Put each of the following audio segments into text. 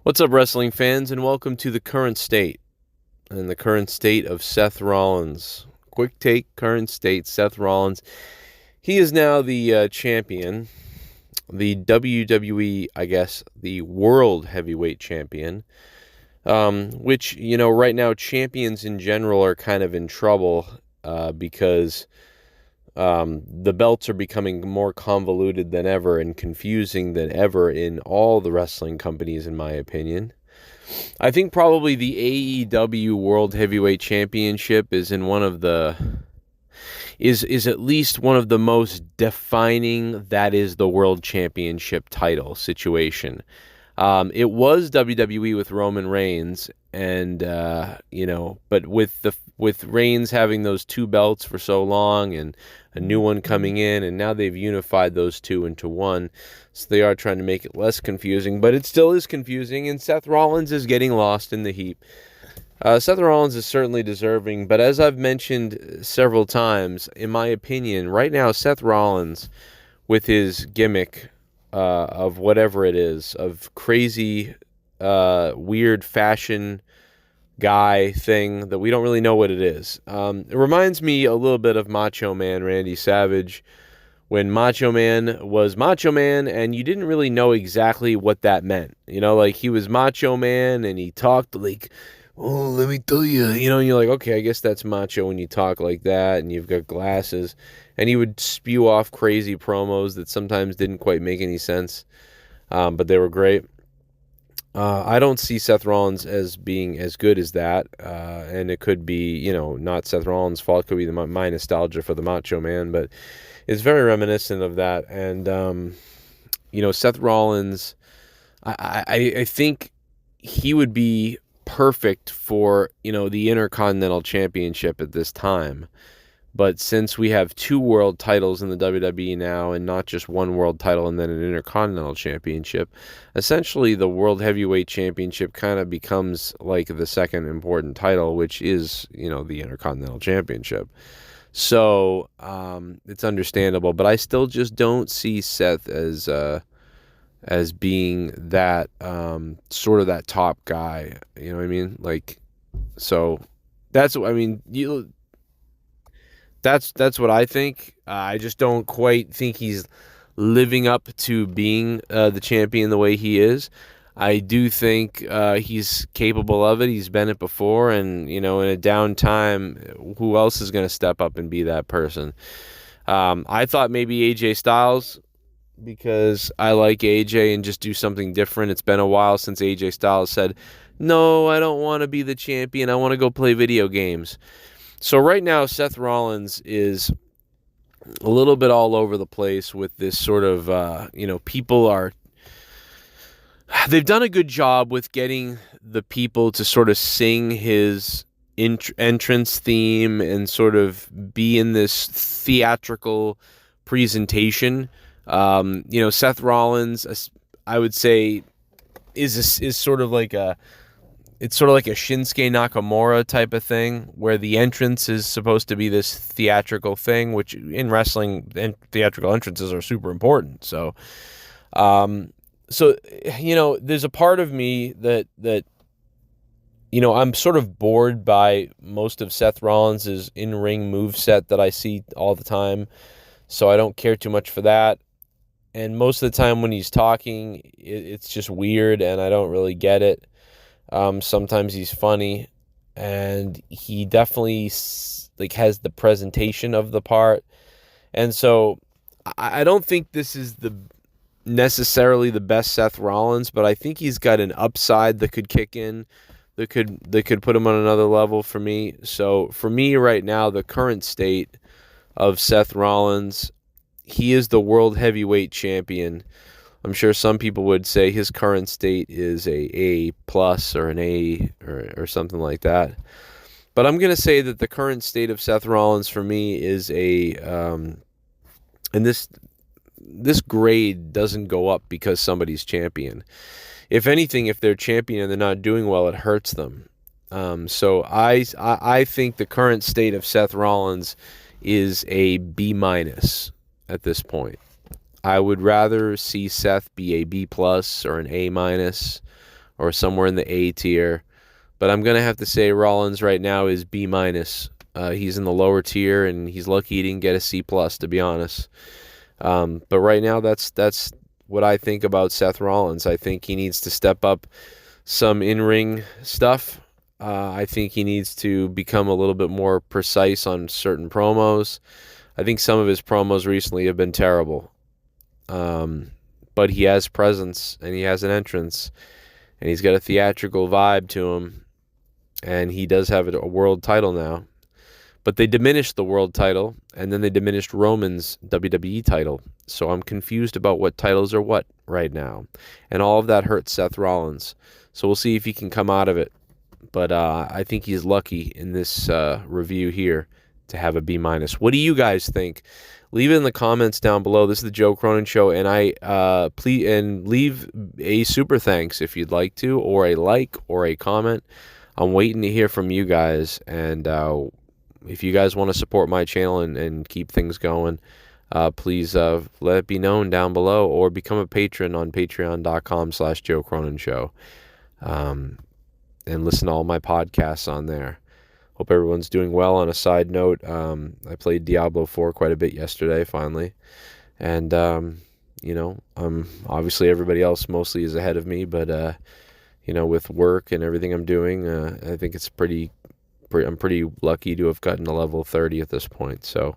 What's up, wrestling fans, and welcome to the current state and the current state of Seth Rollins. Quick take, current state, Seth Rollins. He is now the champion, the WWE, I guess, the World Heavyweight Champion, which, right now champions in general are kind of in trouble because the belts are becoming more convoluted than ever and confusing than ever in all the wrestling companies, in my opinion. I think probably the AEW World Heavyweight Championship is in one of the is at least one of the most defining that is the World Championship title situation. It was WWE with Roman Reigns, and but with Reigns having those two belts for so long and a new one coming in, and now they've unified those two into one, so they are trying to make it less confusing, but it still is confusing, and Seth Rollins is getting lost in the heap. Seth Rollins is certainly deserving, but as I've mentioned several times, in my opinion, right now Seth Rollins, with his gimmick of whatever it is, of crazy, weird fashion guy thing that we don't really know what it is. It reminds me a little bit of Macho Man Randy Savage, when Macho Man was Macho Man and you didn't really know exactly what that meant. Like he was Macho Man and he talked like, oh, let me tell you, and you're like, okay, I guess that's macho when you talk like that and you've got glasses. And he would spew off crazy promos that sometimes didn't quite make any sense, but they were great. I don't see Seth Rollins as being as good as that, and it could be, not Seth Rollins' fault. It could be my nostalgia for the Macho Man, but it's very reminiscent of that. And, Seth Rollins, I think he would be perfect for, the Intercontinental Championship at this time. But since we have two world titles in the WWE now and not just one world title and then an Intercontinental Championship, essentially the World Heavyweight Championship kind of becomes like the second important title, which is, the Intercontinental Championship. So it's understandable, but I still just don't see Seth as being that sort of that top guy. You know what I mean? So that's what I mean. That's what I think. I just don't quite think he's living up to being the champion the way he is. I do think he's capable of it. He's been it before, and in a down time, who else is going to step up and be that person? I thought maybe AJ Styles, because I like AJ, and just do something different. It's been a while since AJ Styles said, "No, I don't want to be the champion. I want to go play video games." So right now, Seth Rollins is a little bit all over the place with this sort of, they've done a good job with getting the people to sort of sing his entrance theme and sort of be in this theatrical presentation. Seth Rollins, I would say, is sort of like it's sort of like a Shinsuke Nakamura type of thing, where the entrance is supposed to be this theatrical thing, which in wrestling, theatrical entrances are super important. So, there's a part of me that I'm sort of bored by most of Seth Rollins' in-ring moveset that I see all the time, so I don't care too much for that. And most of the time when he's talking, it's just weird, and I don't really get it. Sometimes he's funny, and he definitely has the presentation of the part. And so I don't think this is necessarily the best Seth Rollins, but I think he's got an upside that could kick in, that could put him on another level for me. So for me right now, the current state of Seth Rollins, he is the World Heavyweight Champion. I'm sure some people would say his current state is a plus or an A or something like that. But I'm going to say that the current state of Seth Rollins for me is and this grade doesn't go up because somebody's champion. If anything, if they're champion and they're not doing well, it hurts them. So I think the current state of Seth Rollins is a B minus at this point. I would rather see Seth be a B plus or an A minus or somewhere in the A tier. But I'm going to have to say Rollins right now is B-. He's in the lower tier, and he's lucky he didn't get a C+, to be honest. But right now, that's what I think about Seth Rollins. I think he needs to step up some in-ring stuff. I think he needs to become a little bit more precise on certain promos. I think some of his promos recently have been terrible. But he has presence, and he has an entrance, and he's got a theatrical vibe to him, and he does have a world title now. But they diminished the world title, and then they diminished Roman's WWE title. So I'm confused about what titles are what right now. And all of that hurts Seth Rollins. So we'll see if he can come out of it. But I think he's lucky in this review here to have a B-. What do you guys think? Leave it in the comments down below. This is the Joe Cronin Show, and please leave a super thanks if you'd like to, or a like, or a comment. I'm waiting to hear from you guys, and if you guys want to support my channel and keep things going, please let it be known down below, or become a patron on patreon.com/Joe Cronin Show, and listen to all my podcasts on there. Hope everyone's doing well. On a side note, I played Diablo 4 quite a bit yesterday, finally. And, obviously everybody else mostly is ahead of me, but, with work and everything I'm doing, I think it's I'm pretty lucky to have gotten to level 30 at this point. So,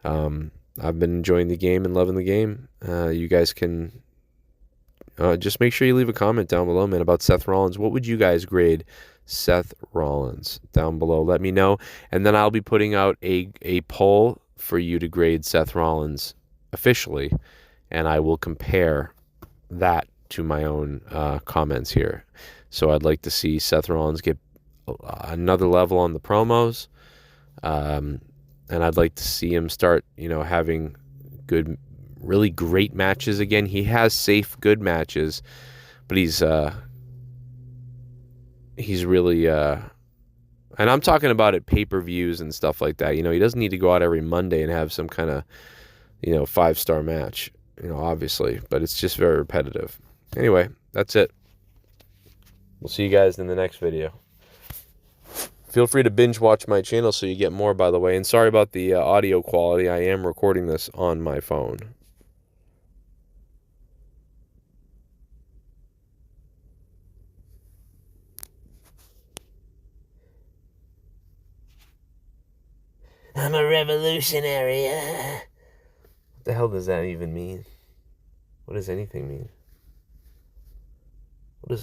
I've been enjoying the game and loving the game. You guys can just make sure you leave a comment down below, man, about Seth Rollins. What would you guys grade Seth Rollins down below? Let me know, and then I'll be putting out a poll for you to grade Seth Rollins officially, and I will compare that to my own comments here. So I'd like to see Seth Rollins get another level on the promos, and I'd like to see him start, having really great matches again. He has safe, good matches, but he's really, and I'm talking about at pay-per-views and stuff like that. He doesn't need to go out every Monday and have some kind of, 5-star match, obviously, but it's just very repetitive. Anyway, that's it. We'll see you guys in the next video. Feel free to binge watch my channel so you get more, by the way. And sorry about the audio quality. I am recording this on my phone. I'm a revolutionary. What the hell does that even mean? What does anything mean? What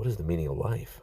is the meaning of life?